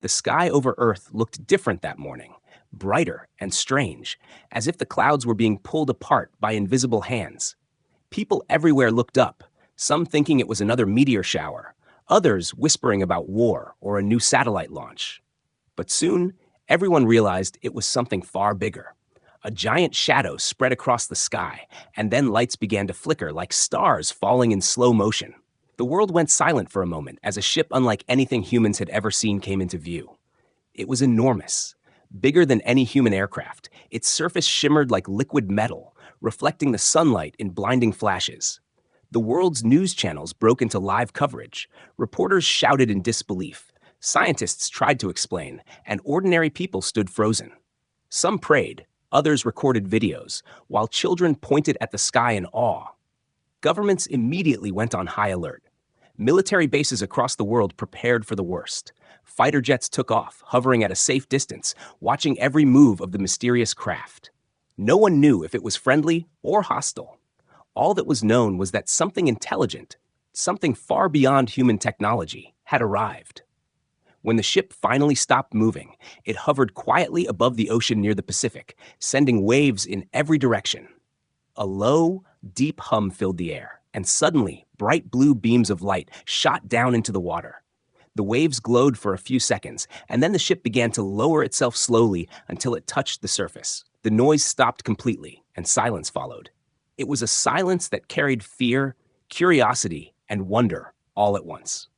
The sky over Earth looked different that morning, brighter and strange, as if the clouds were being pulled apart by invisible hands. People everywhere looked up, some thinking it was another meteor shower, others whispering about war or a new satellite launch. But soon, everyone realized it was something far bigger. A giant shadow spread across the sky, and then lights began to flicker like stars falling in slow motion. The world went silent for a moment as a ship unlike anything humans had ever seen came into view. It was enormous, bigger than any human aircraft. Its surface shimmered like liquid metal, reflecting the sunlight in blinding flashes. The world's news channels broke into live coverage. Reporters shouted in disbelief. Scientists tried to explain, and ordinary people stood frozen. Some prayed, others recorded videos, while children pointed at the sky in awe. Governments immediately went on high alert. Military bases across the world prepared for the worst. Fighter jets took off, hovering at a safe distance, watching every move of the mysterious craft. No one knew if it was friendly or hostile. All that was known was that something intelligent, something far beyond human technology, had arrived. When the ship finally stopped moving, it hovered quietly above the ocean near the Pacific, sending waves in every direction. A low, deep hum filled the air, and suddenly, bright blue beams of light shot down into the water. The waves glowed for a few seconds, and then the ship began to lower itself slowly until it touched the surface. The noise stopped completely, and silence followed. It was a silence that carried fear, curiosity, and wonder all at once.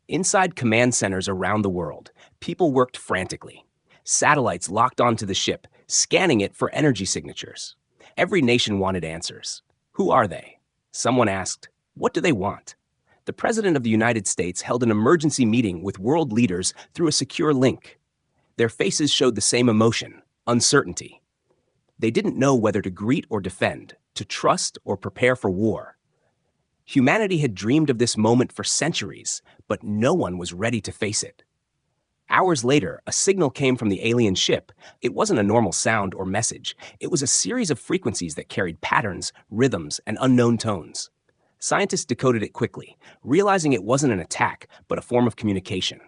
Inside command centers around the world, people worked frantically. Satellites locked onto the ship, scanning it for energy signatures. Every nation wanted answers. Who are they? Someone asked, what do they want? The President of the United States held an emergency meeting with world leaders through a secure link. Their faces showed the same emotion, uncertainty. They didn't know whether to greet or defend, to trust or prepare for war. Humanity had dreamed of this moment for centuries, but no one was ready to face it. Hours later, a signal came from the alien ship. It wasn't a normal sound or message. It was a series of frequencies that carried patterns, rhythms, and unknown tones. Scientists decoded it quickly, realizing it wasn't an attack, but a form of communication.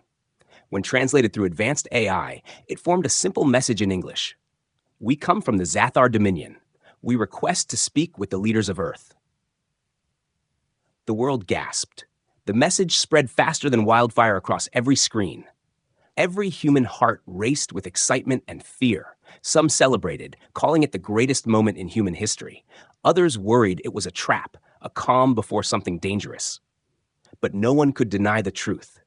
When translated through advanced AI, it formed a simple message in English. We come from the Zathar Dominion. We request to speak with the leaders of Earth. The world gasped. The message spread faster than wildfire across every screen. Every human heart raced with excitement and fear. Some celebrated, calling it the greatest moment in human history. Others worried it was a trap, a calm before something dangerous. But no one could deny the truth.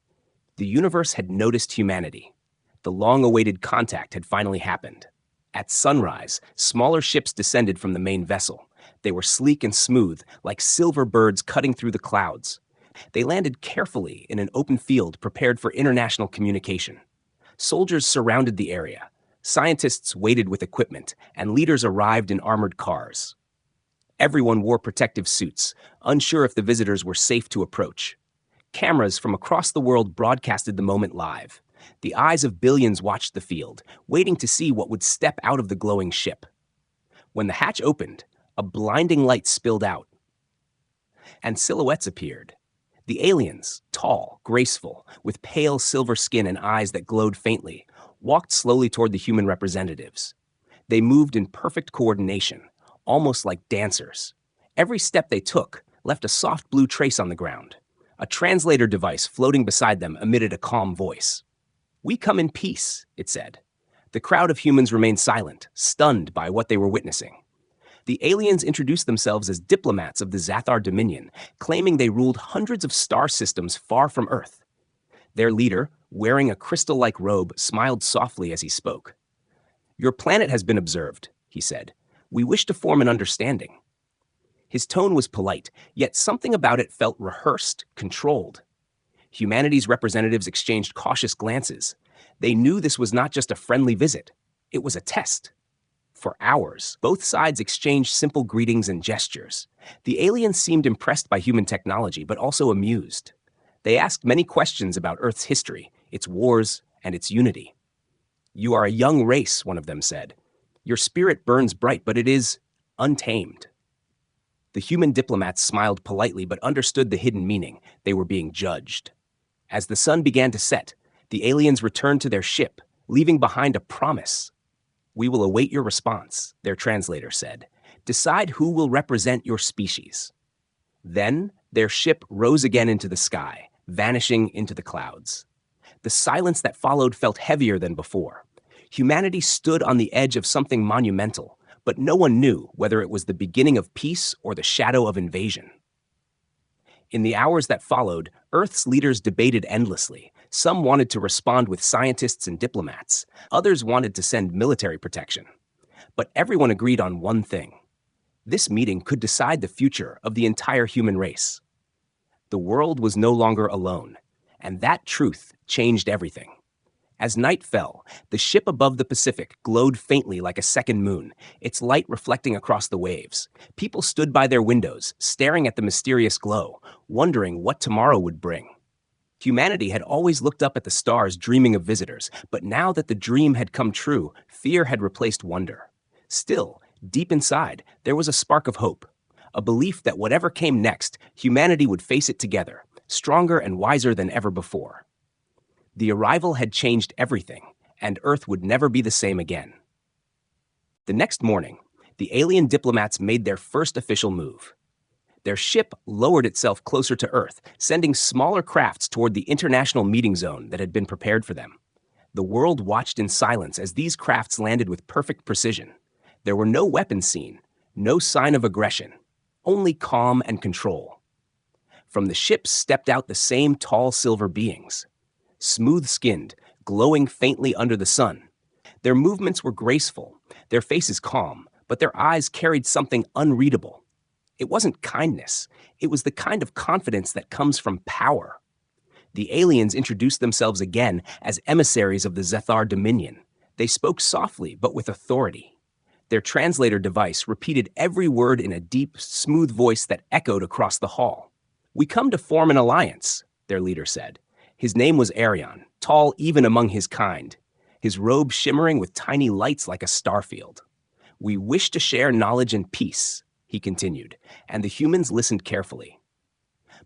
The universe had noticed humanity. The long-awaited contact had finally happened. At sunrise, smaller ships descended from the main vessel. They were sleek and smooth, like silver birds cutting through the clouds. They landed carefully in an open field prepared for international communication. Soldiers surrounded the area. Scientists waited with equipment, and leaders arrived in armored cars. Everyone wore protective suits, unsure if the visitors were safe to approach. Cameras from across the world broadcasted the moment live. The eyes of billions watched the field, waiting to see what would step out of the glowing ship. When the hatch opened, a blinding light spilled out, and silhouettes appeared. The aliens, tall, graceful, with pale silver skin and eyes that glowed faintly, walked slowly toward the human representatives. They moved in perfect coordination, almost like dancers. Every step they took left a soft blue trace on the ground. A translator device floating beside them emitted a calm voice. We come in peace, it said. The crowd of humans remained silent, stunned by what they were witnessing. The aliens introduced themselves as diplomats of the Zathar Dominion, claiming they ruled hundreds of star systems far from Earth. Their leader, wearing a crystal-like robe, smiled softly as he spoke. Your planet has been observed, he said. We wish to form an understanding. His tone was polite, yet something about it felt rehearsed, controlled. Humanity's representatives exchanged cautious glances. They knew this was not just a friendly visit. It was a test. For hours, both sides exchanged simple greetings and gestures. The aliens seemed impressed by human technology, but also amused. They asked many questions about Earth's history, its wars, and its unity. You are a young race, one of them said. Your spirit burns bright, but it is untamed. The human diplomats smiled politely, but understood the hidden meaning. They were being judged. As the sun began to set, The aliens returned to their ship, leaving behind a promise. "We will await your response," their translator said. "Decide who will represent your species." Then, their ship rose again into the sky, vanishing into the clouds. The silence that followed felt heavier than before. Humanity stood on the edge of something monumental, but no one knew whether it was the beginning of peace or the shadow of invasion. In the hours that followed, Earth's leaders debated endlessly. Some wanted to respond with scientists and diplomats. Others wanted to send military protection. But everyone agreed on one thing. This meeting could decide the future of the entire human race. The world was no longer alone, and that truth changed everything. As night fell, the ship above the Pacific glowed faintly like a second moon, its light reflecting across the waves. People stood by their windows, staring at the mysterious glow, wondering what tomorrow would bring. Humanity had always looked up at the stars dreaming of visitors, but now that the dream had come true, fear had replaced wonder. Still, deep inside, there was a spark of hope, a belief that whatever came next, humanity would face it together, stronger and wiser than ever before. The arrival had changed everything, and Earth would never be the same again. The next morning, the alien diplomats made their first official move. Their ship lowered itself closer to Earth, sending smaller crafts toward the international meeting zone that had been prepared for them. The world watched in silence as these crafts landed with perfect precision. There were no weapons seen, no sign of aggression, only calm and control. From the ships stepped out the same tall silver beings, smooth-skinned, glowing faintly under the sun. Their movements were graceful, their faces calm, but their eyes carried something unreadable. It wasn't kindness, it was the kind of confidence that comes from power. The aliens introduced themselves again as emissaries of the Zethar Dominion. They spoke softly, but with authority. Their translator device repeated every word in a deep, smooth voice that echoed across the hall. "We come to form an alliance," their leader said. His name was Arion, tall even among his kind, his robe shimmering with tiny lights like a starfield. "We wish to share knowledge and peace," he continued, and the humans listened carefully.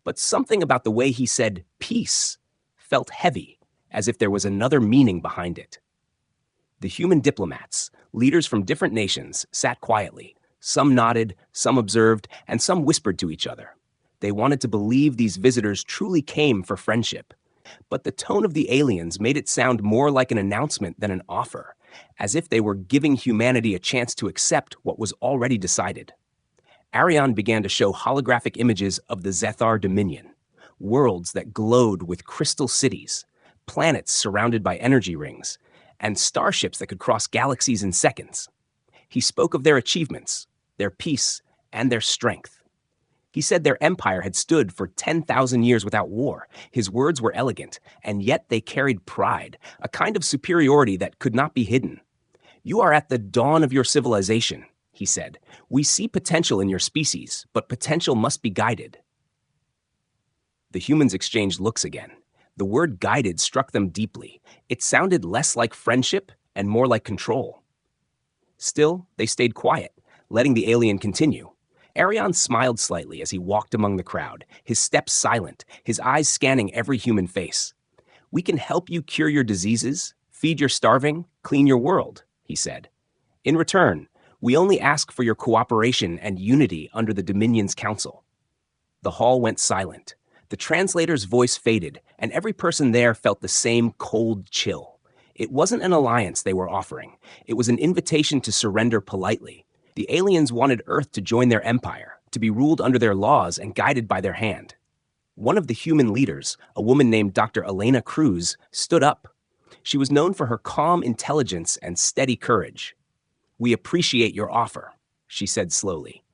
But something about the way he said peace felt heavy, as if there was another meaning behind it. The human diplomats, leaders from different nations, sat quietly. Some nodded, some observed, and some whispered to each other. They wanted to believe these visitors truly came for friendship. But the tone of the aliens made it sound more like an announcement than an offer, as if they were giving humanity a chance to accept what was already decided. Arion began to show holographic images of the Zethar Dominion, worlds that glowed with crystal cities, planets surrounded by energy rings, and starships that could cross galaxies in seconds. He spoke of their achievements, their peace, and their strength. He said their empire had stood for 10,000 years without war. His words were elegant, and yet they carried pride, a kind of superiority that could not be hidden. "You are at the dawn of your civilization," he said. "We see potential in your species, but potential must be guided." The humans exchanged looks again. The word guided struck them deeply. It sounded less like friendship and more like control. Still, they stayed quiet, letting the alien continue. Arion smiled slightly as he walked among the crowd, his steps silent, his eyes scanning every human face. "We can help you cure your diseases, feed your starving, clean your world," he said. "In return, we only ask for your cooperation and unity under the Dominion's Council." The hall went silent. The translator's voice faded, and every person there felt the same cold chill. It wasn't an alliance they were offering. It was an invitation to surrender politely. The aliens wanted Earth to join their empire, to be ruled under their laws and guided by their hand. One of the human leaders, a woman named Dr. Elena Cruz, stood up. She was known for her calm intelligence and steady courage. "We appreciate your offer," she said slowly.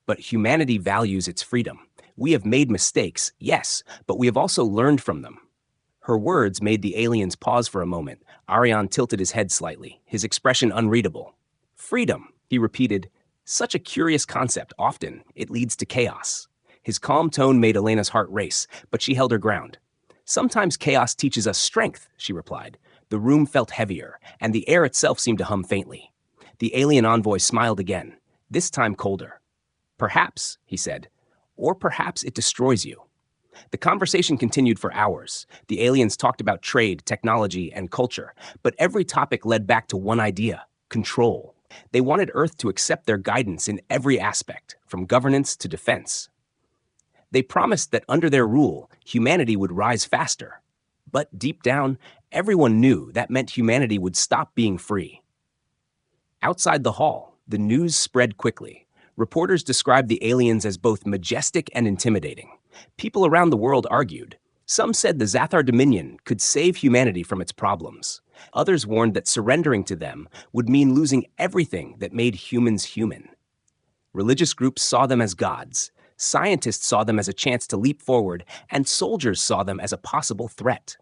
"But humanity values its freedom. We have made mistakes, yes, but we have also learned from them." Her words made the aliens pause for a moment. Arion tilted his head slightly, his expression unreadable. "Freedom," he repeated. "Such a curious concept. Often, it leads to chaos." His calm tone made Elena's heart race, but she held her ground. "Sometimes chaos teaches us strength," she replied. The room felt heavier, and the air itself seemed to hum faintly. The alien envoy smiled again, this time colder. "Perhaps," he said, "or perhaps it destroys you." The conversation continued for hours. The aliens talked about trade, technology, and culture, but every topic led back to one idea: control. They wanted Earth to accept their guidance in every aspect, from governance to defense. They promised that under their rule, humanity would rise faster. But deep down, everyone knew that meant humanity would stop being free. Outside the hall, the news spread quickly. Reporters described the aliens as both majestic and intimidating. People around the world argued. Some said the Zathar Dominion could save humanity from its problems. Others warned that surrendering to them would mean losing everything that made humans human. Religious groups saw them as gods. Scientists saw them as a chance to leap forward, and soldiers saw them as a possible threat.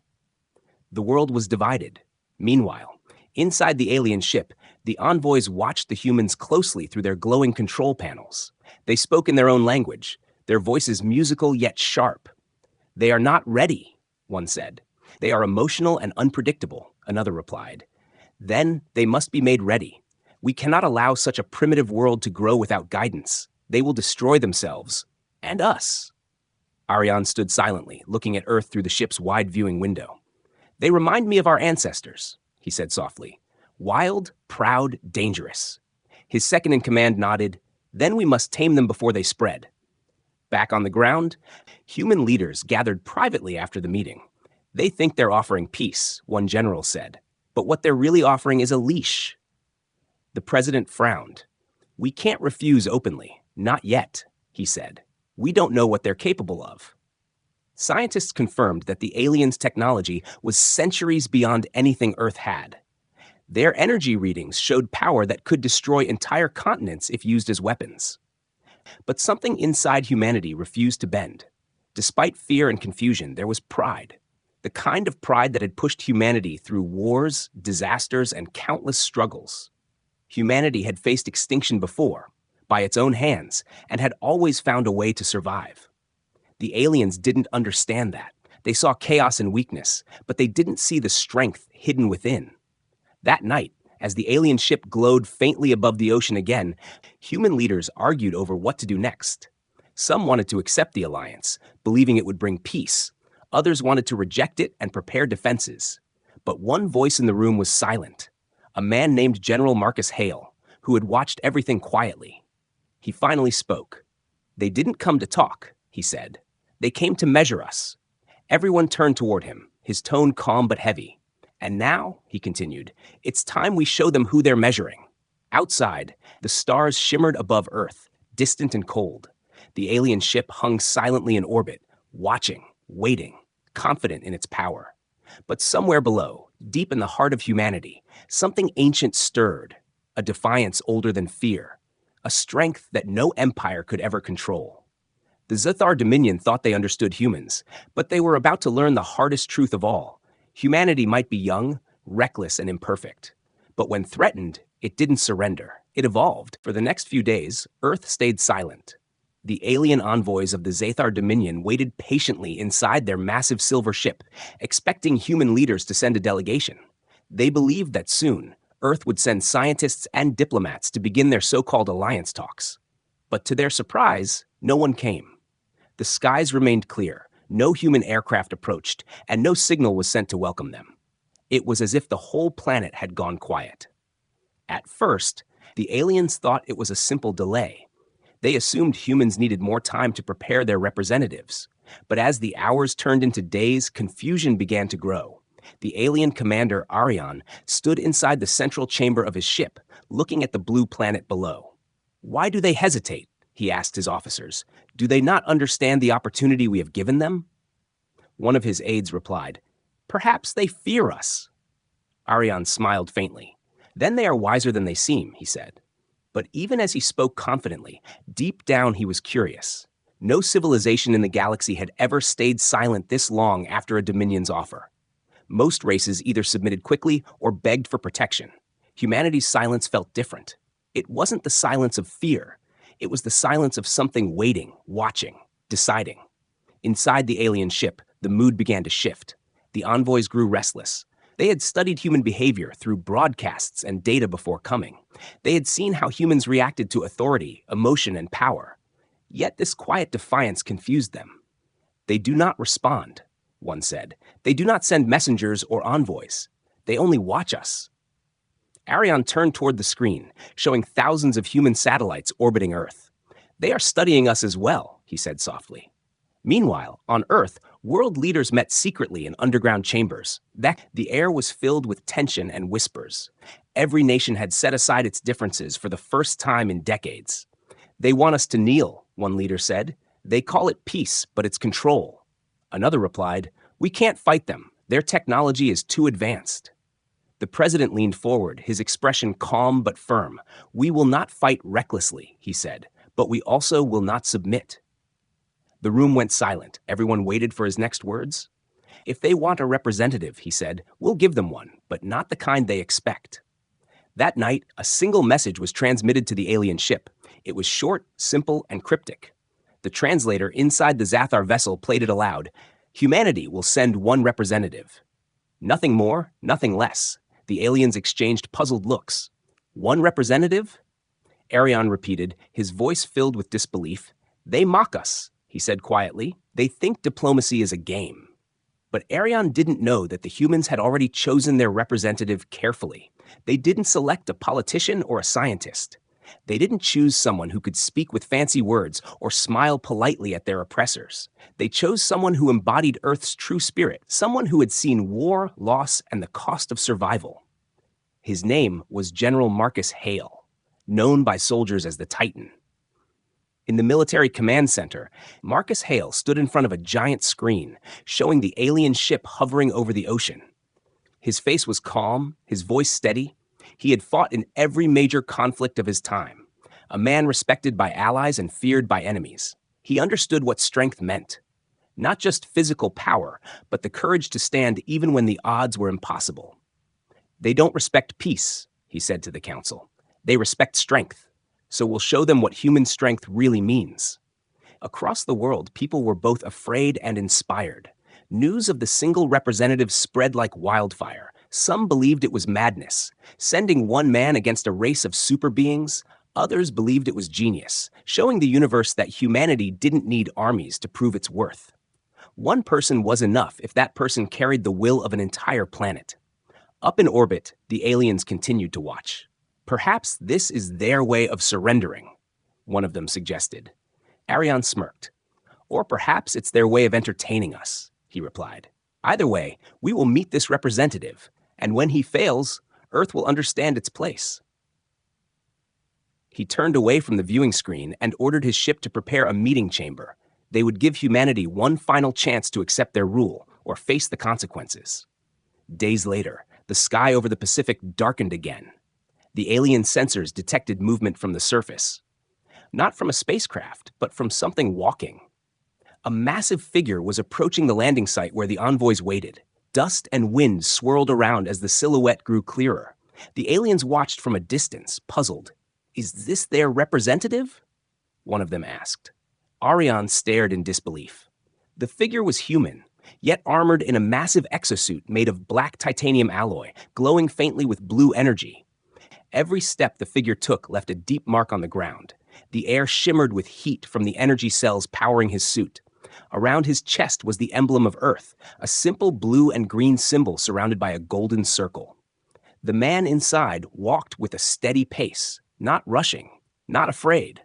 The world was divided. Meanwhile, inside the alien ship, the envoys watched the humans closely through their glowing control panels. They spoke in their own language, their voices musical yet sharp. "They are not ready," one said. "They are emotional and unpredictable," another replied. "Then they must be made ready. We cannot allow such a primitive world to grow without guidance. They will destroy themselves. And us." Ariane stood silently, looking at Earth through the ship's wide viewing window. "They remind me of our ancestors," he said softly. "Wild, proud, dangerous." His second-in-command nodded. "Then we must tame them before they spread." Back on the ground, human leaders gathered privately after the meeting. "They think they're offering peace," one general said. "But what they're really offering is a leash." The president frowned. "We can't refuse openly. Not yet," he said. "We don't know what they're capable of." Scientists confirmed that the aliens' technology was centuries beyond anything Earth had. Their energy readings showed power that could destroy entire continents if used as weapons. But something inside humanity refused to bend. Despite fear and confusion, there was pride. The kind of pride that had pushed humanity through wars, disasters, and countless struggles. Humanity had faced extinction before, by its own hands, and had always found a way to survive. The aliens didn't understand that. They saw chaos and weakness, but they didn't see the strength hidden within. That night, as the alien ship glowed faintly above the ocean again, human leaders argued over what to do next. Some wanted to accept the alliance, believing it would bring peace. Others wanted to reject it and prepare defenses. But one voice in the room was silent. A man named General Marcus Hale, who had watched everything quietly. He finally spoke. "They didn't come to talk," he said. "They came to measure us." Everyone turned toward him, his tone calm but heavy. "And now," he continued, "it's time we show them who they're measuring." Outside, the stars shimmered above Earth, distant and cold. The alien ship hung silently in orbit, watching, waiting, confident in its power. But somewhere below, deep in the heart of humanity, something ancient stirred, a defiance older than fear, a strength that no empire could ever control. The Zathar Dominion thought they understood humans, but they were about to learn the hardest truth of all. Humanity might be young, reckless, and imperfect. But when threatened, it didn't surrender. It evolved. For the next few days, Earth stayed silent. The alien envoys of the Zathar Dominion waited patiently inside their massive silver ship, expecting human leaders to send a delegation. They believed that soon, Earth would send scientists and diplomats to begin their so-called alliance talks. But to their surprise, no one came. The skies remained clear. No human aircraft approached, and no signal was sent to welcome them. It was as if the whole planet had gone quiet. At first, the aliens thought it was a simple delay. They assumed humans needed more time to prepare their representatives. But as the hours turned into days, confusion began to grow. The alien commander, Ariane, stood inside the central chamber of his ship, looking at the blue planet below. "Why do they hesitate?" he asked his officers. "Do they not understand the opportunity we have given them?" One of his aides replied, "Perhaps they fear us." Ariane smiled faintly. "Then they are wiser than they seem," he said. But even as he spoke confidently, deep down he was curious. No civilization in the galaxy had ever stayed silent this long after a Dominion's offer. Most races either submitted quickly or begged for protection. Humanity's silence felt different. It wasn't the silence of fear. It was the silence of something waiting, watching, deciding. Inside the alien ship, the mood began to shift. The envoys grew restless. They had studied human behavior through broadcasts and data before coming. They had seen how humans reacted to authority, emotion, and power. Yet this quiet defiance confused them. They do not respond, one said. They do not send messengers or envoys. They only watch us. Arion turned toward the screen, showing thousands of human satellites orbiting Earth. They are studying us as well, he said softly. Meanwhile, on Earth, world leaders met secretly in underground chambers. The air was filled with tension and whispers. Every nation had set aside its differences for the first time in decades. They want us to kneel, one leader said. They call it peace, but it's control. Another replied, we can't fight them. Their technology is too advanced. The president leaned forward, his expression calm but firm. We will not fight recklessly, he said, but we also will not submit. The room went silent. Everyone waited for his next words. If they want a representative, he said, we'll give them one, but not the kind they expect. That night, a single message was transmitted to the alien ship. It was short, simple, and cryptic. The translator inside the Zathar vessel played it aloud. Humanity will send one representative. Nothing more, nothing less. The aliens exchanged puzzled looks. One representative? Arion repeated, his voice filled with disbelief. They mock us, he said quietly. They think diplomacy is a game. But Arion didn't know that the humans had already chosen their representative carefully. They didn't select a politician or a scientist. They didn't choose someone who could speak with fancy words or smile politely at their oppressors. They chose someone who embodied Earth's true spirit, someone who had seen war, loss, and the cost of survival. His name was General Marcus Hale, known by soldiers as the Titan. In the military command center, Marcus Hale stood in front of a giant screen, showing the alien ship hovering over the ocean. His face was calm, his voice steady. He had fought in every major conflict of his time, a man respected by allies and feared by enemies. He understood what strength meant. Not just physical power, but the courage to stand even when the odds were impossible. They don't respect peace, he said to the council. They respect strength. So we'll show them what human strength really means. Across the world, people were both afraid and inspired. News of the single representative spread like wildfire. Some believed it was madness, sending one man against a race of super beings. Others believed it was genius, showing the universe that humanity didn't need armies to prove its worth. One person was enough if that person carried the will of an entire planet. Up in orbit, the aliens continued to watch. Perhaps this is their way of surrendering, one of them suggested. Arion smirked. Or perhaps it's their way of entertaining us, he replied. Either way, we will meet this representative, and when he fails, Earth will understand its place. He turned away from the viewing screen and ordered his ship to prepare a meeting chamber. They would give humanity one final chance to accept their rule or face the consequences. Days later, the sky over the Pacific darkened again. The alien sensors detected movement from the surface. Not from a spacecraft, but from something walking. A massive figure was approaching the landing site where the envoys waited. Dust and wind swirled around as the silhouette grew clearer. The aliens watched from a distance, puzzled. Is this their representative? One of them asked. Arion stared in disbelief. The figure was human, yet armored in a massive exosuit made of black titanium alloy, glowing faintly with blue energy. Every step the figure took left a deep mark on the ground. The air shimmered with heat from the energy cells powering his suit. Around his chest was the emblem of Earth, a simple blue and green symbol surrounded by a golden circle. The man inside walked with a steady pace, not rushing, not afraid.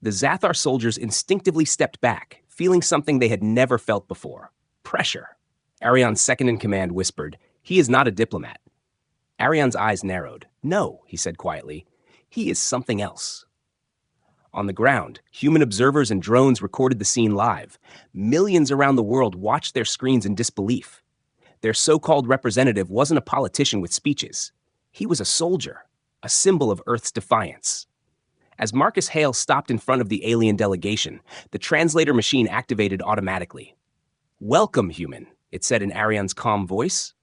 The Zathar soldiers instinctively stepped back, feeling something they had never felt before. Pressure. Arion's second-in-command whispered, "He is not a diplomat." Arion's eyes narrowed. "No," he said quietly. "He is something else." On the ground, human observers and drones recorded the scene live. Millions around the world watched their screens in disbelief. Their so-called representative wasn't a politician with speeches. He was a soldier, a symbol of Earth's defiance. As Marcus Hale stopped in front of the alien delegation, the translator machine activated automatically. "Welcome, human," it said in Arion's calm voice.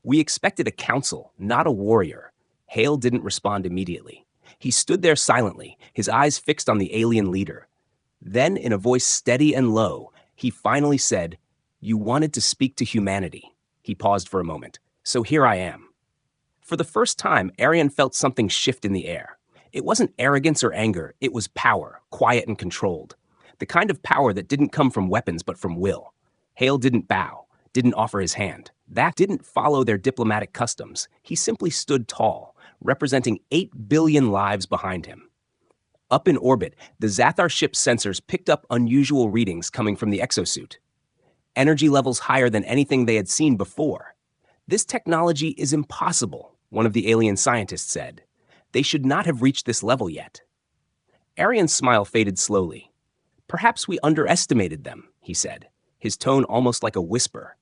"We expected a council, not a warrior." Hale didn't respond immediately. He stood there silently, his eyes fixed on the alien leader. Then, in a voice steady and low, he finally said, "You wanted to speak to humanity." He paused for a moment. "So here I am." For the first time, Arion felt something shift in the air. It wasn't arrogance or anger, it was power, quiet and controlled. The kind of power that didn't come from weapons but from will. Hale didn't bow, didn't offer his hand. That didn't follow their diplomatic customs. He simply stood tall, representing 8 billion lives behind him. Up in orbit, the Zathar ship's sensors picked up unusual readings coming from the exosuit. Energy levels higher than anything they had seen before. This technology is impossible, one of the alien scientists said. They should not have reached this level yet. Arian's smile faded slowly. Perhaps we underestimated them, he said, his tone almost like a whisper.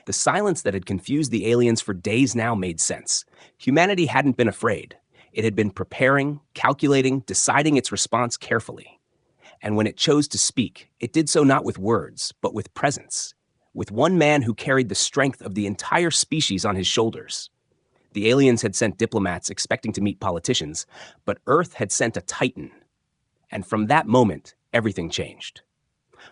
The silence that had confused the aliens for days now made sense. Humanity hadn't been afraid. It had been preparing, calculating, deciding its response carefully. And when it chose to speak, it did so not with words, but with presence, with one man who carried the strength of the entire species on his shoulders. The aliens had sent diplomats expecting to meet politicians, but Earth had sent a Titan. And from that moment, everything changed.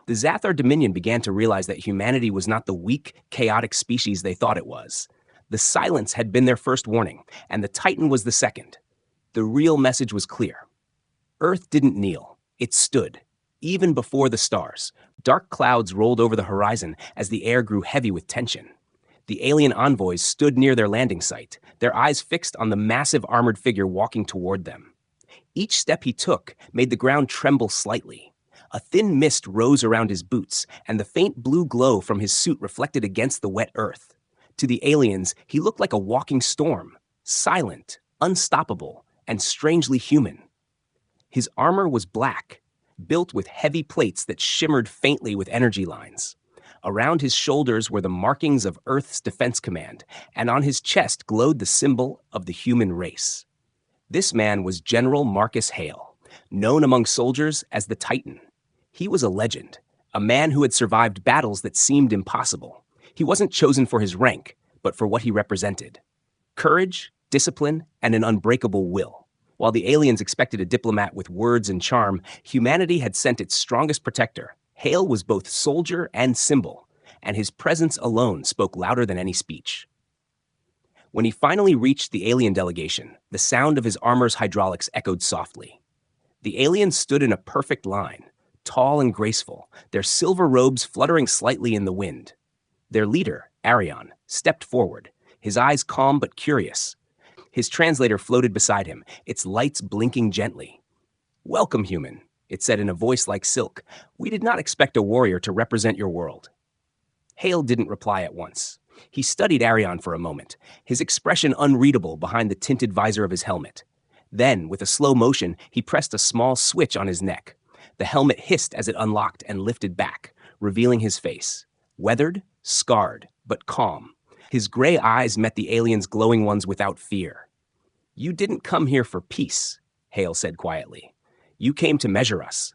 The Zathar Dominion began to realize that humanity was not the weak, chaotic species they thought it was. The silence had been their first warning, and the Titan was the second. The real message was clear. Earth didn't kneel. It stood, even before the stars. Dark clouds rolled over the horizon as the air grew heavy with tension. The alien envoys stood near their landing site, their eyes fixed on the massive armored figure walking toward them. Each step he took made the ground tremble slightly. A thin mist rose around his boots, and the faint blue glow from his suit reflected against the wet earth. To the aliens, he looked like a walking storm, silent, unstoppable, and strangely human. His armor was black, built with heavy plates that shimmered faintly with energy lines. Around his shoulders were the markings of Earth's Defense Command, and on his chest glowed the symbol of the human race. This man was General Marcus Hale, known among soldiers as the Titan. He was a legend, a man who had survived battles that seemed impossible. He wasn't chosen for his rank, but for what he represented. Courage, discipline, and an unbreakable will. While the aliens expected a diplomat with words and charm, humanity had sent its strongest protector. Hale was both soldier and symbol, and his presence alone spoke louder than any speech. When he finally reached the alien delegation, the sound of his armor's hydraulics echoed softly. The aliens stood in a perfect line, tall and graceful, their silver robes fluttering slightly in the wind. Their leader, Arian, stepped forward, his eyes calm but curious. His translator floated beside him, its lights blinking gently. "Welcome, human," it said in a voice like silk. "We did not expect a warrior to represent your world." Hale didn't reply at once. He studied Arian for a moment, his expression unreadable behind the tinted visor of his helmet. Then, with a slow motion, he pressed a small switch on his neck. The helmet hissed as it unlocked and lifted back, revealing his face. Weathered, scarred, but calm. His gray eyes met the alien's glowing ones without fear. "You didn't come here for peace," Hale said quietly. "You came to measure us."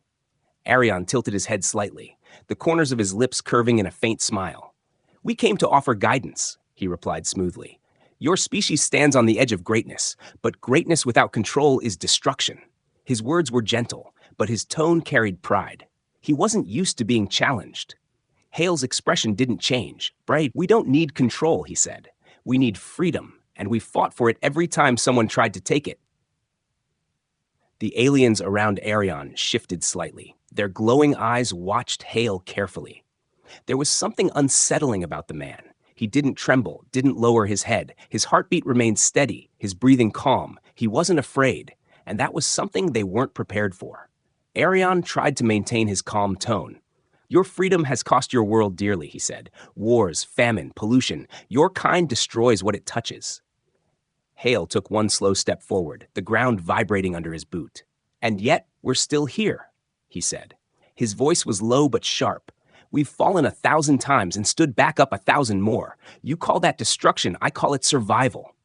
Arian tilted his head slightly, the corners of his lips curving in a faint smile. "We came to offer guidance," he replied smoothly. "Your species stands on the edge of greatness, but greatness without control is destruction." His words were gentle, but his tone carried pride. He wasn't used to being challenged. Hale's expression didn't change. "Bright, we don't need control," he said. "We need freedom, and we fought for it every time someone tried to take it." The aliens around Arian shifted slightly. Their glowing eyes watched Hale carefully. There was something unsettling about the man. He didn't tremble, didn't lower his head. His heartbeat remained steady, his breathing calm. He wasn't afraid, and that was something they weren't prepared for. Arian tried to maintain his calm tone. "Your freedom has cost your world dearly," he said. "Wars, famine, pollution. Your kind destroys what it touches." Hale took one slow step forward, the ground vibrating under his boot. "And yet, we're still here," he said. His voice was low but sharp. "We've fallen 1,000 times and stood back up 1,000 more. You call that destruction, I call it survival."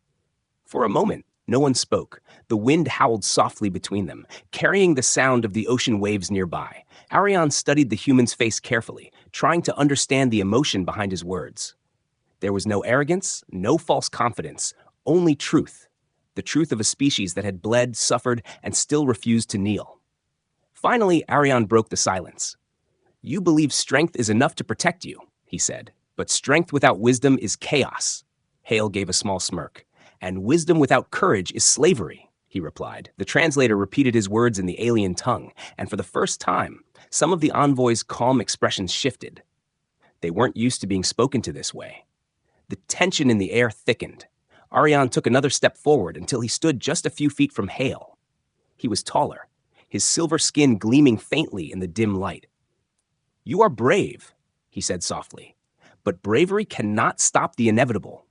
For a moment, no one spoke. The wind howled softly between them, carrying the sound of the ocean waves nearby. Arian studied the human's face carefully, trying to understand the emotion behind his words. There was no arrogance, no false confidence, only truth. The truth of a species that had bled, suffered, and still refused to kneel. Finally, Arian broke the silence. "You believe strength is enough to protect you," he said, "but strength without wisdom is chaos." Hale gave a small smirk. "And wisdom without courage is slavery." he replied. The translator repeated his words in the alien tongue, and for the first time, some of the envoy's calm expressions shifted. They weren't used to being spoken to this way. The tension in the air thickened. Ariane took another step forward until he stood just a few feet from Hale. He was taller, his silver skin gleaming faintly in the dim light. "You are brave," he said softly, "but bravery cannot stop the inevitable.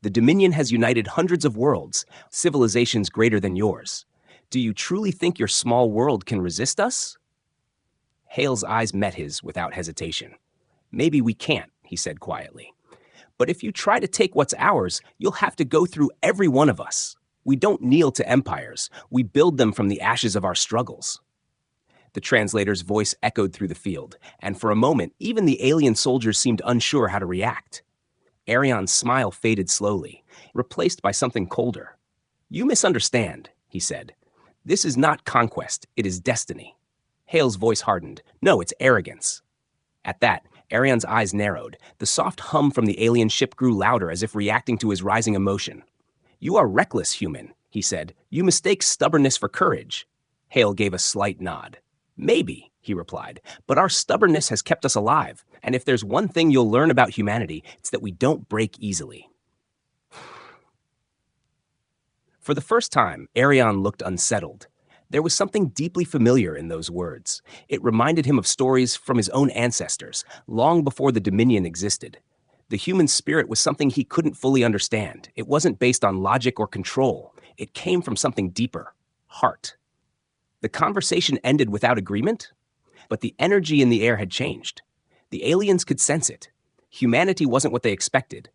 The Dominion has united hundreds of worlds, civilizations greater than yours. Do you truly think your small world can resist us?" Hale's eyes met his without hesitation. "Maybe we can't," he said quietly. "But if you try to take what's ours, you'll have to go through every one of us. We don't kneel to empires. We build them from the ashes of our struggles." The translator's voice echoed through the field, and for a moment, even the alien soldiers seemed unsure how to react. Ariane's smile faded slowly, replaced by something colder. "You misunderstand," he said. "This is not conquest, it is destiny." Hale's voice hardened. "No, it's arrogance." At that, Ariane's eyes narrowed. The soft hum from the alien ship grew louder as if reacting to his rising emotion. "You are reckless, human," he said. "You mistake stubbornness for courage." Hale gave a slight nod. "Maybe," he replied, "but our stubbornness has kept us alive, and if there's one thing you'll learn about humanity, it's that we don't break easily." For the first time, Ariane looked unsettled. There was something deeply familiar in those words. It reminded him of stories from his own ancestors, long before the Dominion existed. The human spirit was something he couldn't fully understand. It wasn't based on logic or control. It came from something deeper: heart. The conversation ended without agreement, but the energy in the air had changed. The aliens could sense it. Humanity wasn't what they expected.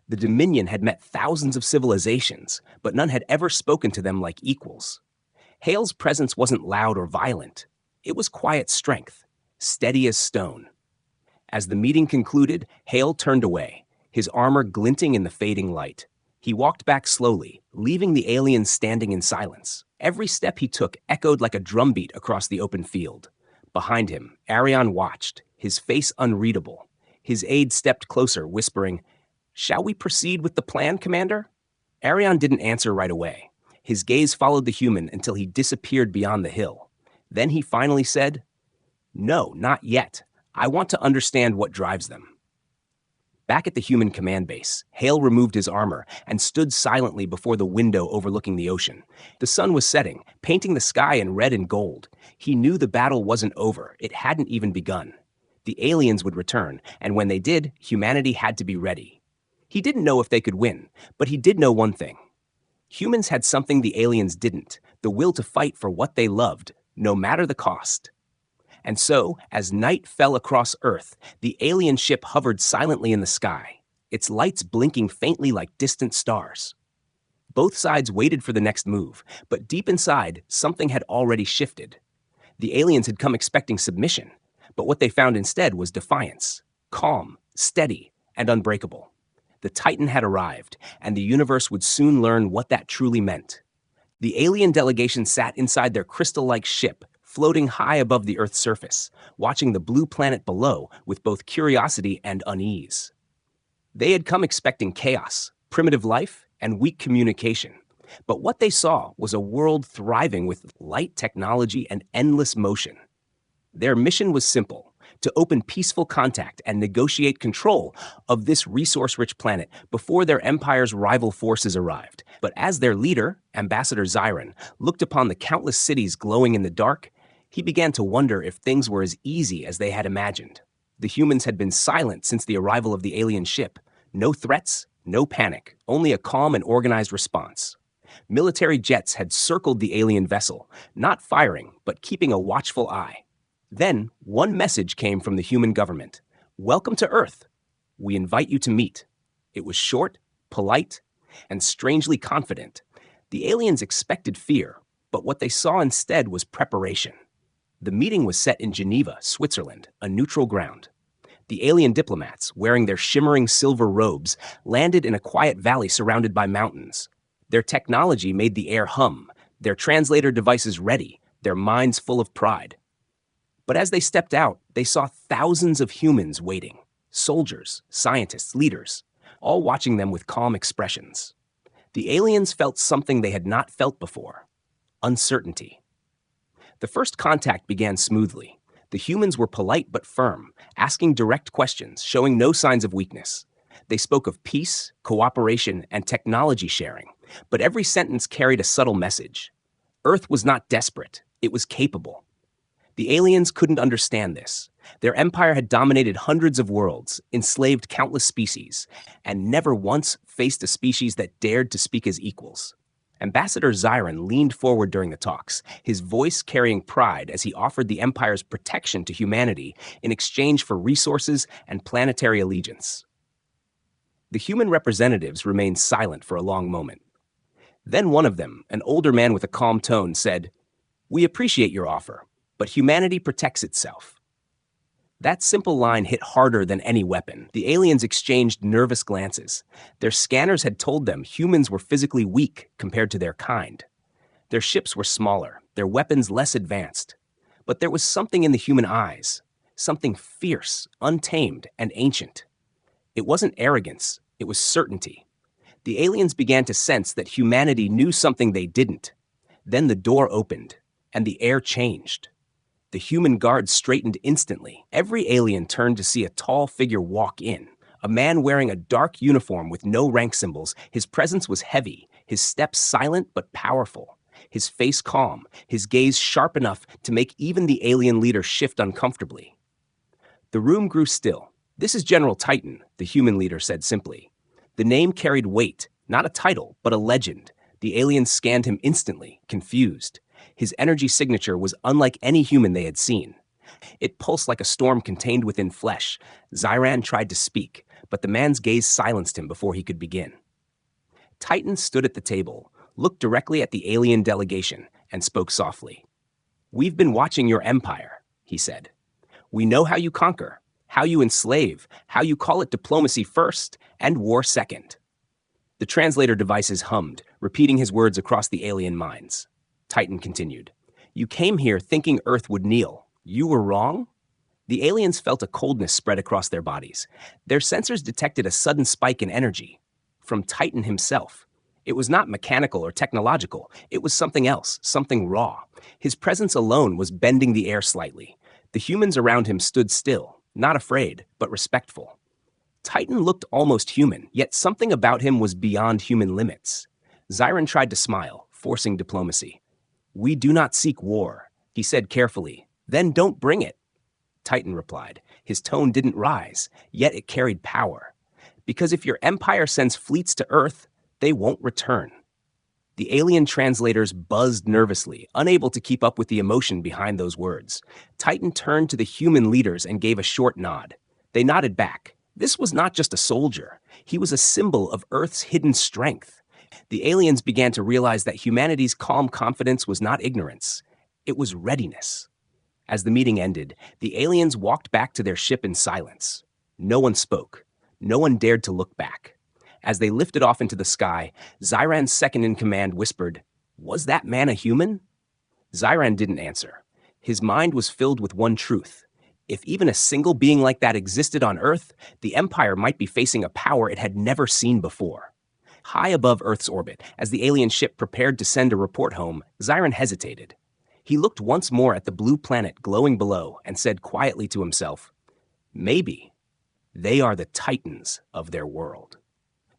The Dominion had met thousands of civilizations, but none had ever spoken to them like equals. Hale's presence wasn't loud or violent. It was quiet strength, steady as stone. As the meeting concluded, Hale turned away, his armor glinting in the fading light. He walked back slowly, leaving the aliens standing in silence. Every step he took echoed like a drumbeat across the open field. Behind him, Ariane watched, his face unreadable. His aide stepped closer, whispering, "Shall we proceed with the plan, Commander?" Ariane didn't answer right away. His gaze followed the human until he disappeared beyond the hill. Then he finally said, "No, not yet. I want to understand what drives them." Back at the human command base, Hale removed his armor and stood silently before the window overlooking the ocean. The sun was setting, painting the sky in red and gold. He knew the battle wasn't over. It hadn't even begun. The aliens would return, and when they did, humanity had to be ready. He didn't know if they could win, but he did know one thing. Humans had something the aliens didn't: the will to fight for what they loved, no matter the cost. And so, as night fell across Earth, the alien ship hovered silently in the sky, its lights blinking faintly like distant stars. Both sides waited for the next move, but deep inside, something had already shifted. The aliens had come expecting submission, but what they found instead was defiance, calm, steady, and unbreakable. The Titan had arrived, and the universe would soon learn what that truly meant. The alien delegation sat inside their crystal-like ship, floating high above the Earth's surface, watching the blue planet below with both curiosity and unease. They had come expecting chaos, primitive life, and weak communication. But what they saw was a world thriving with light technology and endless motion. Their mission was simple: to open peaceful contact and negotiate control of this resource-rich planet before their empire's rival forces arrived. But as their leader, Ambassador Zyron, looked upon the countless cities glowing in the dark, he began to wonder if things were as easy as they had imagined. The humans had been silent since the arrival of the alien ship. No threats, no panic, only a calm and organized response. Military jets had circled the alien vessel, not firing, but keeping a watchful eye. Then, one message came from the human government: "Welcome to Earth. We invite you to meet." It was short, polite, and strangely confident. The aliens expected fear, but what they saw instead was preparation. The meeting was set in Geneva, Switzerland, a neutral ground. The alien diplomats, wearing their shimmering silver robes, landed in a quiet valley surrounded by mountains. Their technology made the air hum, their translator devices ready, their minds full of pride. But as they stepped out, they saw thousands of humans waiting: soldiers, scientists, leaders, all watching them with calm expressions. The aliens felt something they had not felt before: uncertainty. The first contact began smoothly. The humans were polite but firm, asking direct questions, showing no signs of weakness. They spoke of peace, cooperation, and technology sharing, but every sentence carried a subtle message. Earth was not desperate, it was capable. The aliens couldn't understand this. Their empire had dominated hundreds of worlds, enslaved countless species, and never once faced a species that dared to speak as equals. Ambassador Zyron leaned forward during the talks, his voice carrying pride as he offered the Empire's protection to humanity in exchange for resources and planetary allegiance. The human representatives remained silent for a long moment. Then one of them, an older man with a calm tone, said, "We appreciate your offer, but humanity protects itself." That simple line hit harder than any weapon. The aliens exchanged nervous glances. Their scanners had told them humans were physically weak compared to their kind. Their ships were smaller, their weapons less advanced. But there was something in the human eyes, something fierce, untamed, and ancient. It wasn't arrogance, it was certainty. The aliens began to sense that humanity knew something they didn't. Then the door opened, and the air changed. The human guards straightened instantly. Every alien turned to see a tall figure walk in, a man wearing a dark uniform with no rank symbols. His presence was heavy, his steps silent but powerful, his face calm, his gaze sharp enough to make even the alien leader shift uncomfortably. The room grew still. "This is General Titan," the human leader said simply. The name carried weight, not a title, but a legend. The aliens scanned him instantly, confused. His energy signature was unlike any human they had seen. It pulsed like a storm contained within flesh. Zyran tried to speak, but the man's gaze silenced him before he could begin. Titan stood at the table, looked directly at the alien delegation, and spoke softly. "We've been watching your empire," he said. "We know how you conquer, how you enslave, how you call it diplomacy first and war second." The translator devices hummed, repeating his words across the alien minds. Titan continued, "You came here thinking Earth would kneel. You were wrong?" The aliens felt a coldness spread across their bodies. Their sensors detected a sudden spike in energy. From Titan himself. It was not mechanical or technological. It was something else, something raw. His presence alone was bending the air slightly. The humans around him stood still, not afraid, but respectful. Titan looked almost human, yet something about him was beyond human limits. Zyron tried to smile, forcing diplomacy. "We do not seek war," he said carefully. "Then don't bring it." Titan replied. His tone didn't rise, yet it carried power. "Because if your empire sends fleets to Earth, they won't return." The alien translators buzzed nervously, unable to keep up with the emotion behind those words. Titan turned to the human leaders and gave a short nod. They nodded back. This was not just a soldier. He was a symbol of Earth's hidden strength. The aliens began to realize that humanity's calm confidence was not ignorance. It was readiness. As the meeting ended, the aliens walked back to their ship in silence. No one spoke. No one dared to look back. As they lifted off into the sky, Zyran's second-in-command whispered, "Was that man a human?" Zyran didn't answer. His mind was filled with one truth. If even a single being like that existed on Earth, the Empire might be facing a power it had never seen before. High above Earth's orbit, as the alien ship prepared to send a report home, Zyran hesitated. He looked once more at the blue planet glowing below and said quietly to himself, "Maybe they are the titans of their world."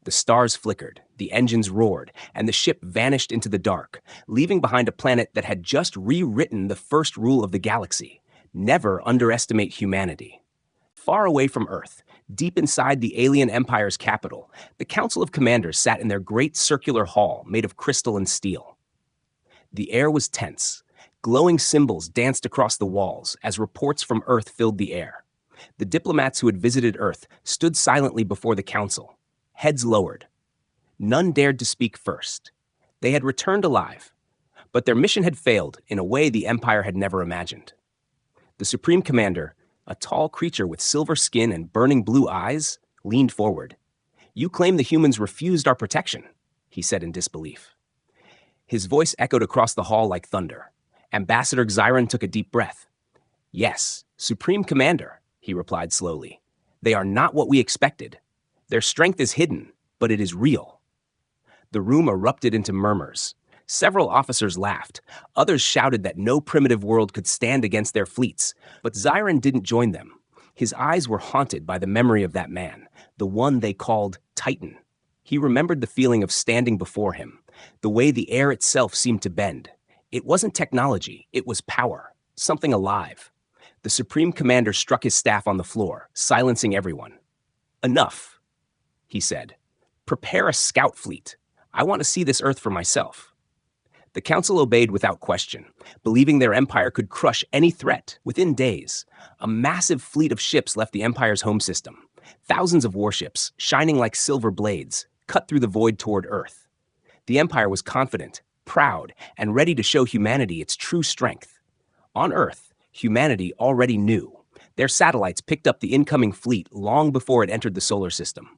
The stars flickered, the engines roared, and the ship vanished into the dark, leaving behind a planet that had just rewritten the first rule of the galaxy: never underestimate humanity. Far away from Earth, deep inside the alien empire's capital, the Council of Commanders sat in their great circular hall made of crystal and steel. The air was tense. Glowing symbols danced across the walls as reports from Earth filled the air. The diplomats who had visited Earth stood silently before the council, heads lowered. None dared to speak first. They had returned alive, but their mission had failed in a way the Empire had never imagined. The Supreme Commander, a tall creature with silver skin and burning blue eyes, leaned forward. "You claim the humans refused our protection," he said in disbelief. His voice echoed across the hall like thunder. Ambassador Zyron took a deep breath. "Yes, Supreme Commander," he replied slowly. "They are not what we expected. Their strength is hidden, but it is real." The room erupted into murmurs. Several officers laughed. Others shouted that no primitive world could stand against their fleets, but Zyron didn't join them. His eyes were haunted by the memory of that man, the one they called Titan. He remembered the feeling of standing before him, the way the air itself seemed to bend. It wasn't technology, it was power, something alive. The Supreme Commander struck his staff on the floor, silencing everyone. "Enough," he said. "Prepare a scout fleet. I want to see this Earth for myself." The council obeyed without question, believing their empire could crush any threat within days. A massive fleet of ships left the empire's home system. Thousands of warships, shining like silver blades, cut through the void toward Earth. The empire was confident, proud, and ready to show humanity its true strength. On Earth, humanity already knew. Their satellites picked up the incoming fleet long before it entered the solar system.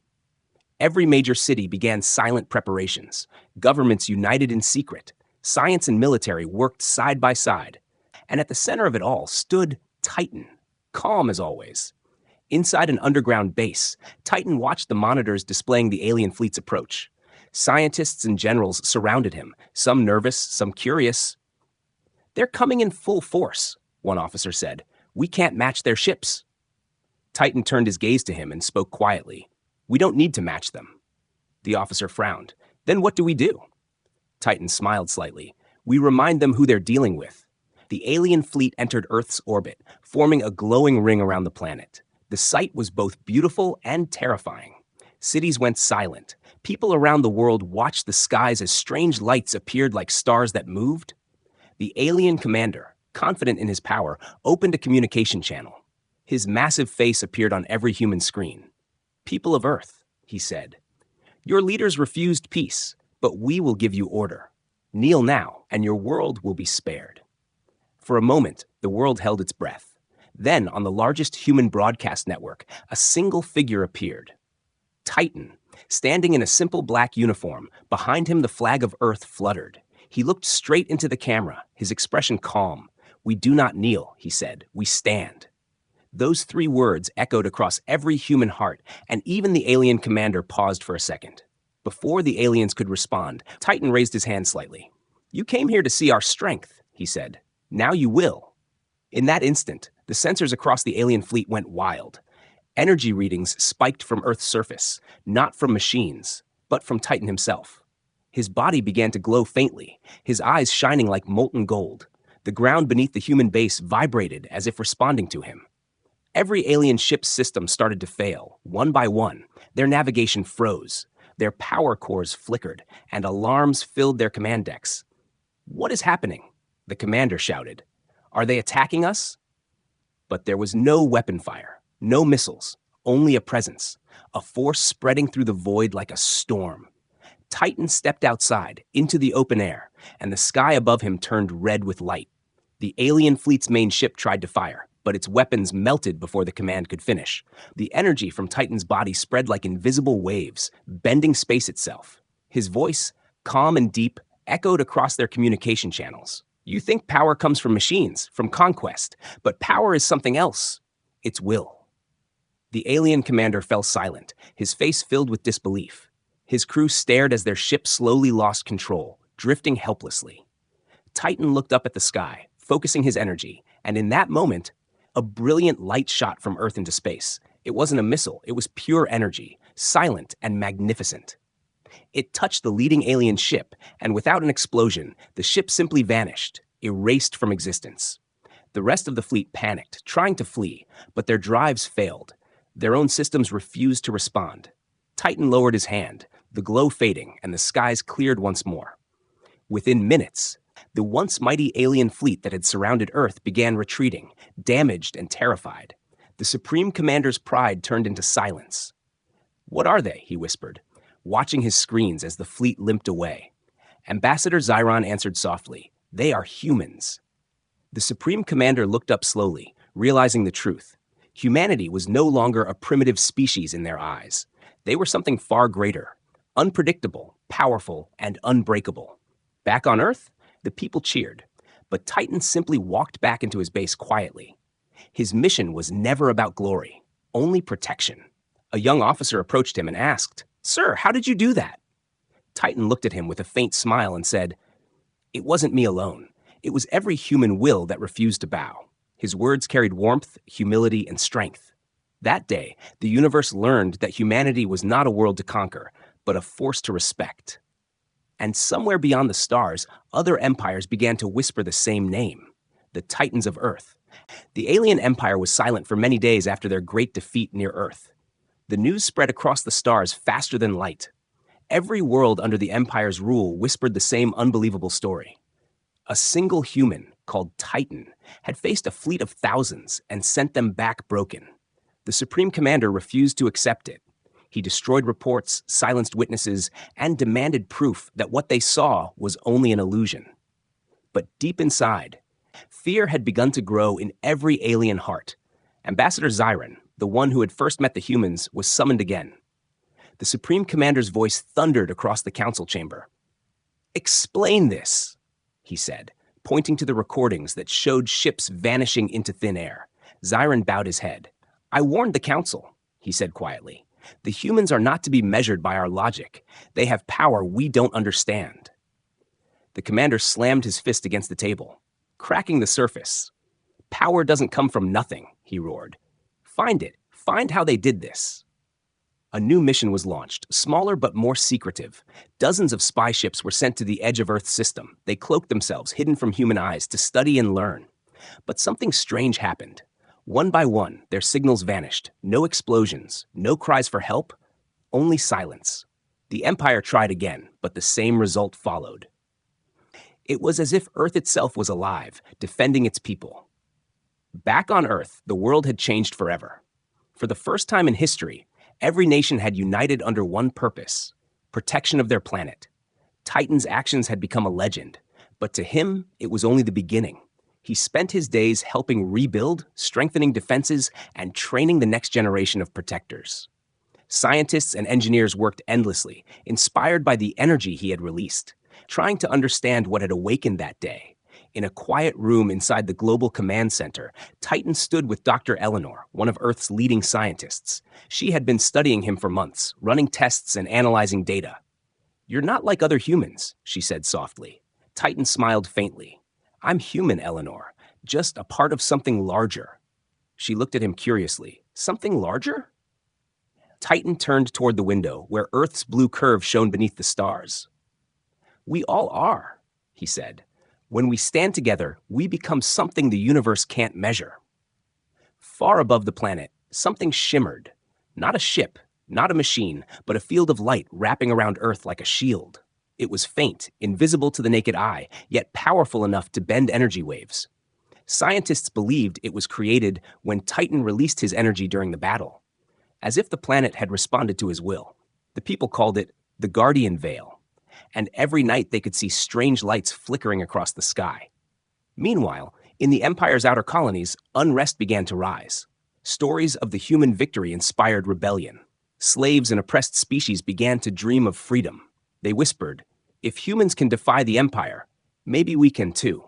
Every major city began silent preparations. Governments united in secret. Science and military worked side by side. And at the center of it all stood Titan, calm as always. Inside an underground base, Titan watched the monitors displaying the alien fleet's approach. Scientists and generals surrounded him, some nervous, some curious. "They're coming in full force," one officer said. "We can't match their ships." Titan turned his gaze to him and spoke quietly. "We don't need to match them." The officer frowned. "Then what do we do?" Titan smiled slightly. "We remind them who they're dealing with." The alien fleet entered Earth's orbit, forming a glowing ring around the planet. The sight was both beautiful and terrifying. Cities went silent. People around the world watched the skies as strange lights appeared like stars that moved. The alien commander, confident in his power, opened a communication channel. His massive face appeared on every human screen. "People of Earth," he said, "your leaders refused peace, but we will give you order. Kneel now, and your world will be spared." For a moment, the world held its breath. Then, on the largest human broadcast network, a single figure appeared. Titan, standing in a simple black uniform. Behind him, the flag of Earth fluttered. He looked straight into the camera, his expression calm. "We do not kneel," he said. "We stand." Those three words echoed across every human heart, and even the alien commander paused for a second. Before the aliens could respond, Titan raised his hand slightly. "You came here to see our strength," he said. "Now you will." In that instant, the sensors across the alien fleet went wild. Energy readings spiked from Earth's surface, not from machines, but from Titan himself. His body began to glow faintly, his eyes shining like molten gold. The ground beneath the human base vibrated as if responding to him. Every alien ship's system started to fail, one by one. Their navigation froze. Their power cores flickered, and alarms filled their command decks. "What is happening?" the commander shouted. "Are they attacking us?" But there was no weapon fire, no missiles, only a presence, a force spreading through the void like a storm. Titan stepped outside, into the open air, and the sky above him turned red with light. The alien fleet's main ship tried to fire, but its weapons melted before the command could finish. The energy from Titan's body spread like invisible waves, bending space itself. His voice, calm and deep, echoed across their communication channels. "You think power comes from machines, from conquest, but power is something else. It's will." The alien commander fell silent, his face filled with disbelief. His crew stared as their ship slowly lost control, drifting helplessly. Titan looked up at the sky, focusing his energy, and in that moment, a brilliant light shot from Earth into space. It wasn't a missile, it was pure energy, silent and magnificent. It touched the leading alien ship, and without an explosion, the ship simply vanished, erased from existence. The rest of the fleet panicked, trying to flee, but their drives failed. Their own systems refused to respond. Titan lowered his hand, the glow fading, and the skies cleared once more. Within minutes, the once mighty alien fleet that had surrounded Earth began retreating, damaged and terrified. The Supreme Commander's pride turned into silence. "What are they?" he whispered, watching his screens as the fleet limped away. Ambassador Zyron answered softly, "They are humans." The Supreme Commander looked up slowly, realizing the truth. Humanity was no longer a primitive species in their eyes. They were something far greater, unpredictable, powerful, and unbreakable. Back on Earth, the people cheered, but Titan simply walked back into his base quietly. His mission was never about glory, only protection. A young officer approached him and asked, "Sir, how did you do that?" Titan looked at him with a faint smile and said, It wasn't me alone. It was every human will that refused to bow. His words carried warmth, humility, and strength. That day, the universe learned that humanity was not a world to conquer, but a force to respect. And somewhere beyond the stars, other empires began to whisper the same name, the Titans of Earth. The alien empire was silent for many days after their great defeat near Earth. The news spread across the stars faster than light. Every world under the empire's rule whispered the same unbelievable story. A single human, called Titan, had faced a fleet of thousands and sent them back broken. The Supreme Commander refused to accept it. He destroyed reports, silenced witnesses, and demanded proof that what they saw was only an illusion. But deep inside, fear had begun to grow in every alien heart. Ambassador Zyron, the one who had first met the humans, was summoned again. The Supreme Commander's voice thundered across the council chamber. "Explain this," he said, pointing to the recordings that showed ships vanishing into thin air. Zyron bowed his head. "I warned the council," he said quietly. "The humans are not to be measured by our logic. They have power we don't understand." The commander slammed his fist against the table, cracking the surface. "Power doesn't come from nothing," he roared. "Find it. Find how they did this." A new mission was launched, smaller but more secretive. Dozens of spy ships were sent to the edge of Earth's system. They cloaked themselves, hidden from human eyes, to study and learn. But something strange happened. One by one, their signals vanished. No explosions, no cries for help, only silence. The Empire tried again, but the same result followed. It was as if Earth itself was alive, defending its people. Back on Earth, the world had changed forever. For the first time in history, every nation had united under one purpose: protection of their planet. Titan's actions had become a legend, but to him, it was only the beginning. He spent his days helping rebuild, strengthening defenses, and training the next generation of protectors. Scientists and engineers worked endlessly, inspired by the energy he had released, trying to understand what had awakened that day. In a quiet room inside the Global Command Center, Titan stood with Dr. Eleanor, one of Earth's leading scientists. She had been studying him for months, running tests and analyzing data. "You're not like other humans," she said softly. Titan smiled faintly. "I'm human, Eleanor, just a part of something larger." She looked at him curiously. "Something larger?" Titan turned toward the window, where Earth's blue curve shone beneath the stars. "We all are," he said. "When we stand together, we become something the universe can't measure." Far above the planet, something shimmered. Not a ship, not a machine, but a field of light wrapping around Earth like a shield. It was faint, invisible to the naked eye, yet powerful enough to bend energy waves. Scientists believed it was created when Titan released his energy during the battle, as if the planet had responded to his will. The people called it the Guardian Veil, and every night they could see strange lights flickering across the sky. Meanwhile, in the Empire's outer colonies, unrest began to rise. Stories of the human victory inspired rebellion. Slaves and oppressed species began to dream of freedom. They whispered, "If humans can defy the Empire, maybe we can too."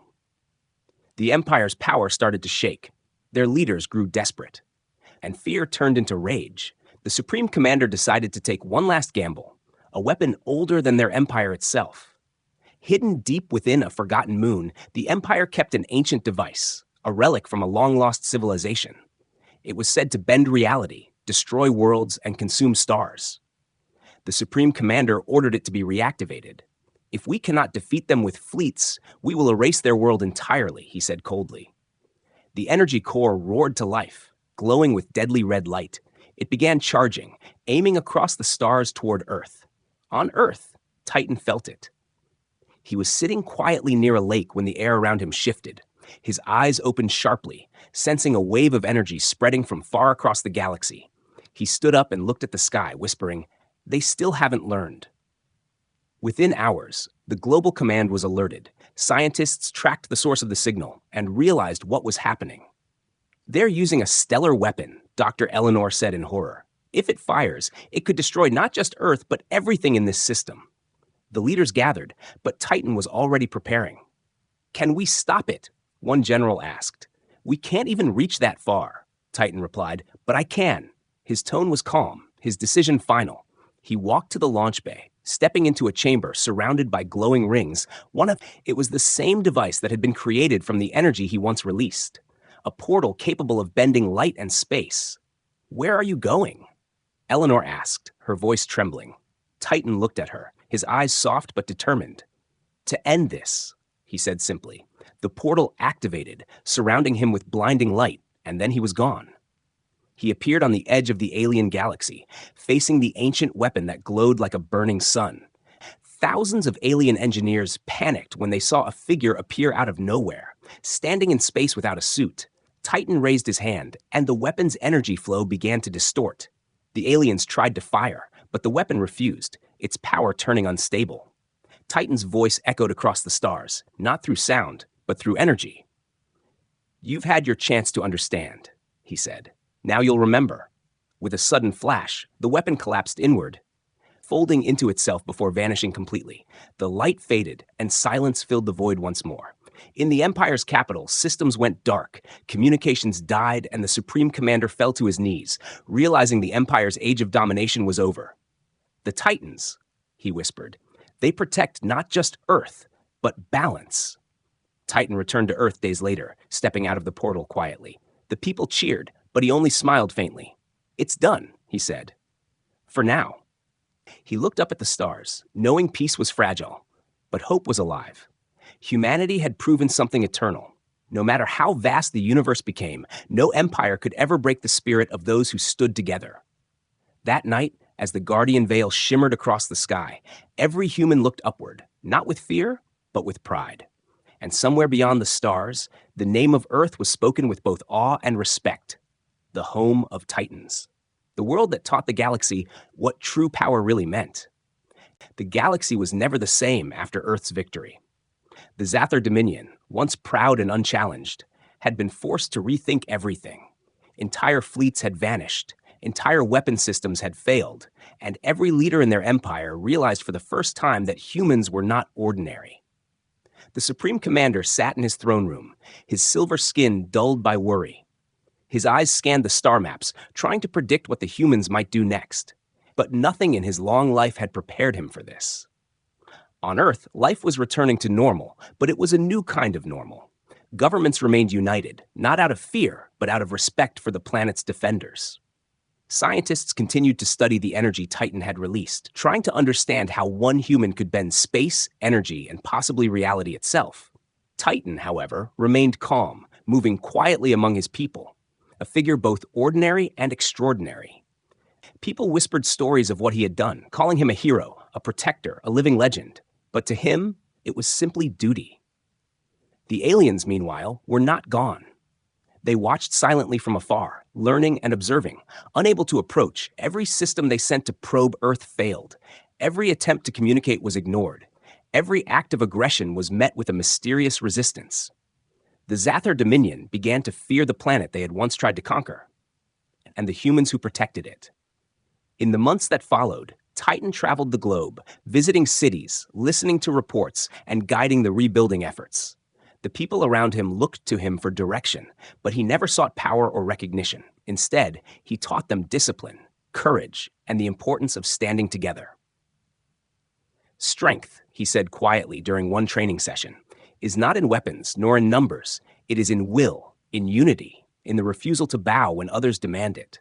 The Empire's power started to shake. Their leaders grew desperate. And fear turned into rage. The Supreme Commander decided to take one last gamble, a weapon older than their empire itself. Hidden deep within a forgotten moon, the Empire kept an ancient device, a relic from a long-lost civilization. It was said to bend reality, destroy worlds, and consume stars. The Supreme Commander ordered it to be reactivated. "If we cannot defeat them with fleets, we will erase their world entirely," he said coldly. The energy core roared to life, glowing with deadly red light. It began charging, aiming across the stars toward Earth. On Earth, Titan felt it. He was sitting quietly near a lake when the air around him shifted. His eyes opened sharply, sensing a wave of energy spreading from far across the galaxy. He stood up and looked at the sky, whispering, "They still haven't learned." Within hours, the Global Command was alerted. Scientists tracked the source of the signal and realized what was happening. "They're using a stellar weapon," Dr. Eleanor said in horror. "If it fires, it could destroy not just Earth, but everything in this system." The leaders gathered, but Titan was already preparing. "Can we stop it?" one general asked. "We can't even reach that far," Titan replied, "but I can." His tone was calm, his decision final. He walked to the launch bay, stepping into a chamber surrounded by glowing rings. It was the same device that had been created from the energy he once released. A portal capable of bending light and space. "Where are you going?" Eleanor asked, her voice trembling. Titan looked at her, his eyes soft but determined. "To end this," he said simply. The portal activated, surrounding him with blinding light, and then he was gone. He appeared on the edge of the alien galaxy, facing the ancient weapon that glowed like a burning sun. Thousands of alien engineers panicked when they saw a figure appear out of nowhere, standing in space without a suit. Titan raised his hand, and the weapon's energy flow began to distort. The aliens tried to fire, but the weapon refused, its power turning unstable. Titan's voice echoed across the stars, not through sound, but through energy. "You've had your chance to understand," he said. "Now you'll remember." With a sudden flash, the weapon collapsed inward, folding into itself before vanishing completely. The light faded, and silence filled the void once more. In the Empire's capital, systems went dark, communications died, and the Supreme Commander fell to his knees, realizing the Empire's age of domination was over. "The Titans," he whispered, "they protect not just Earth, but balance." Titan returned to Earth days later, stepping out of the portal quietly. The people cheered, but he only smiled faintly. "It's done," he said. "For now." He looked up at the stars, knowing peace was fragile, but hope was alive. Humanity had proven something eternal. No matter how vast the universe became, no empire could ever break the spirit of those who stood together. That night, as the Guardian Veil shimmered across the sky, every human looked upward, not with fear, but with pride. And somewhere beyond the stars, the name of Earth was spoken with both awe and respect. The home of Titans. The world that taught the galaxy what true power really meant. The galaxy was never the same after Earth's victory. The Zathar Dominion, once proud and unchallenged, had been forced to rethink everything. Entire fleets had vanished, entire weapon systems had failed, and every leader in their empire realized for the first time that humans were not ordinary. The Supreme Commander sat in his throne room, his silver skin dulled by worry. His eyes scanned the star maps, trying to predict what the humans might do next. But nothing in his long life had prepared him for this. On Earth, life was returning to normal, but it was a new kind of normal. Governments remained united, not out of fear, but out of respect for the planet's defenders. Scientists continued to study the energy Titan had released, trying to understand how one human could bend space, energy, and possibly reality itself. Titan, however, remained calm, moving quietly among his people, a figure both ordinary and extraordinary. People whispered stories of what he had done, calling him a hero, a protector, a living legend. But to him, it was simply duty. The aliens, meanwhile, were not gone. They watched silently from afar, learning and observing. Unable to approach, every system they sent to probe Earth failed. Every attempt to communicate was ignored. Every act of aggression was met with a mysterious resistance. The Zathar Dominion began to fear the planet they had once tried to conquer, and the humans who protected it. In the months that followed, Titan traveled the globe, visiting cities, listening to reports, and guiding the rebuilding efforts. The people around him looked to him for direction, but he never sought power or recognition. Instead, he taught them discipline, courage, and the importance of standing together. "Strength," he said quietly during one training session, "is not in weapons nor in numbers. It is in will, in unity, in the refusal to bow when others demand it."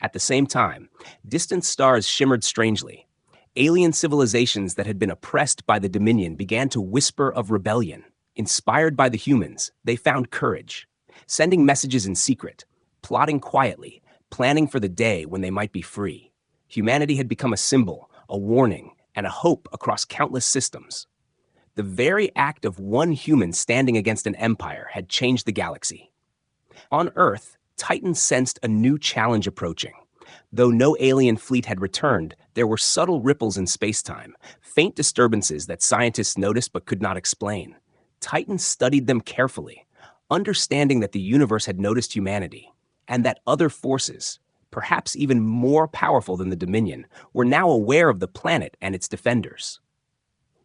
At the same time, distant stars shimmered strangely. Alien civilizations that had been oppressed by the Dominion began to whisper of rebellion. Inspired by the humans, they found courage, sending messages in secret, plotting quietly, planning for the day when they might be free. Humanity had become a symbol, a warning, and a hope across countless systems. The very act of one human standing against an empire had changed the galaxy. On Earth, Titan sensed a new challenge approaching. Though no alien fleet had returned, there were subtle ripples in space-time, faint disturbances that scientists noticed but could not explain. Titan studied them carefully, understanding that the universe had noticed humanity, and that other forces, perhaps even more powerful than the Dominion, were now aware of the planet and its defenders.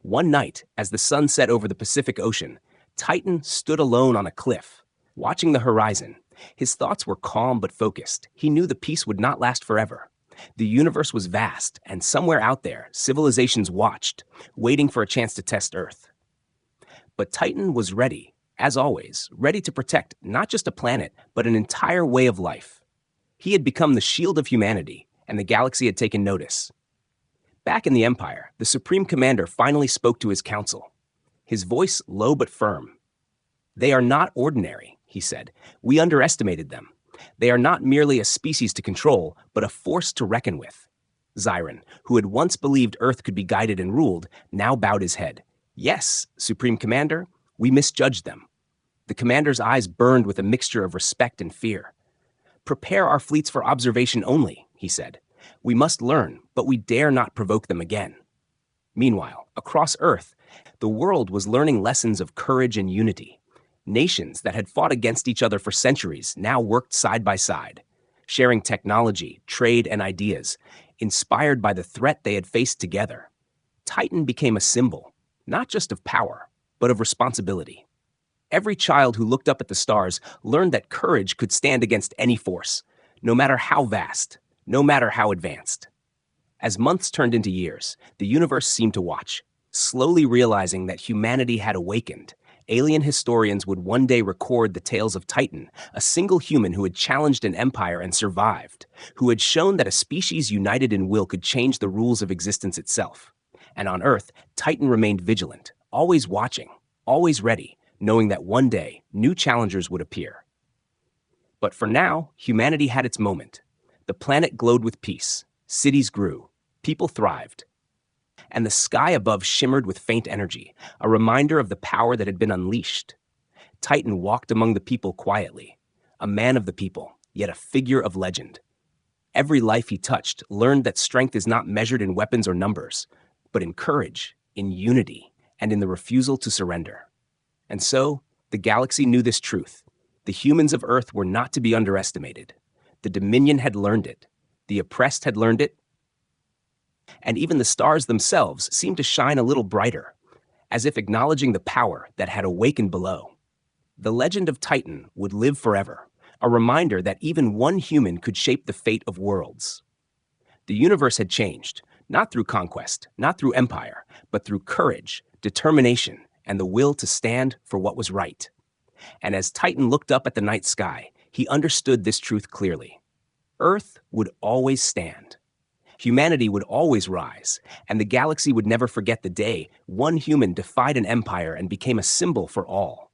One night, as the sun set over the Pacific Ocean, Titan stood alone on a cliff, watching the horizon. His thoughts were calm but focused. He knew the peace would not last forever. The universe was vast, and somewhere out there, civilizations watched, waiting for a chance to test Earth. But Titan was ready, as always, ready to protect not just a planet, but an entire way of life. He had become the shield of humanity, and the galaxy had taken notice. Back in the Empire, the Supreme Commander finally spoke to his council. His voice low but firm. "They are not ordinary," he said. "We underestimated them. They are not merely a species to control, but a force to reckon with." Zyron, who had once believed Earth could be guided and ruled, now bowed his head. "Yes, Supreme Commander, we misjudged them." The commander's eyes burned with a mixture of respect and fear. "Prepare our fleets for observation only," he said. "We must learn, but we dare not provoke them again." Meanwhile, across Earth, the world was learning lessons of courage and unity. Nations that had fought against each other for centuries now worked side by side, sharing technology, trade, and ideas, inspired by the threat they had faced together. Titan became a symbol, not just of power, but of responsibility. Every child who looked up at the stars learned that courage could stand against any force, no matter how vast, no matter how advanced. As months turned into years, the universe seemed to watch, slowly realizing that humanity had awakened. Alien historians would one day record the tales of Titan, a single human who had challenged an empire and survived, who had shown that a species united in will could change the rules of existence itself. And on Earth, Titan remained vigilant, always watching, always ready, knowing that one day new challengers would appear. But for now, humanity had its moment. The planet glowed with peace, cities grew, people thrived, and the sky above shimmered with faint energy, a reminder of the power that had been unleashed. Titan walked among the people quietly, a man of the people, yet a figure of legend. Every life he touched learned that strength is not measured in weapons or numbers, but in courage, in unity, and in the refusal to surrender. And so, the galaxy knew this truth. The humans of Earth were not to be underestimated. The Dominion had learned it. The oppressed had learned it. And even the stars themselves seemed to shine a little brighter, as if acknowledging the power that had awakened below. The legend of Titan would live forever, a reminder that even one human could shape the fate of worlds. The universe had changed, not through conquest, not through empire, but through courage, determination, and the will to stand for what was right. And as Titan looked up at the night sky, he understood this truth clearly. Earth would always stand. Humanity would always rise, and the galaxy would never forget the day one human defied an empire and became a symbol for all.